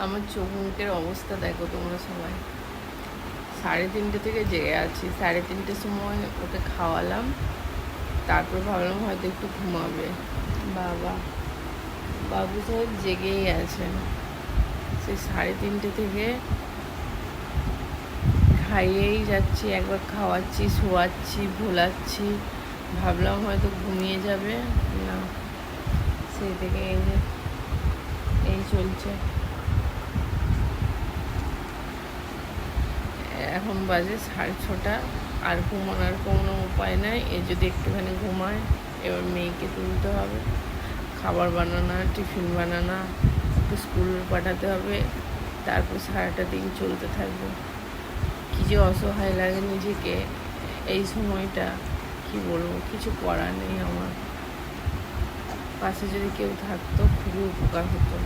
আমার চোখ মুখের অবস্থা দেখো তোমরা সবাই। 3:30 থেকে জেগে আছি। 3:30 সময় ওকে খাওয়ালাম, তারপর ভাবলাম হয়তো একটু ঘুমাবে। বাবা, বাবু সাহেব জেগেই আছেন সেই 3:30 থেকে। খাইয়েই যাচ্ছি, একবার খাওয়াচ্ছি, শোয়াচ্ছি, ভোলাচ্ছি, ভাবলাম হয়তো ঘুমিয়ে যাবে, না, সেই থেকে এই যে এই চলছে। এখন বাজে 6:30। আর ঘুমানোর কোনো উপায় নাই। এ যদি একটুখানি ঘুমায়, এবার মেয়েকে তুলতে হবে, খাবার বানানো, টিফিন বানানো, একটু স্কুল পাঠাতে হবে, তারপর সারাটা দিন চলতে থাকবে। কী যে অসহায় লাগে নিজেকে এই সময়টা, কি বলবো, কিছু করার নেই। আমার পাশে যদি কেউ থাকতো খুবই উপকার হতো।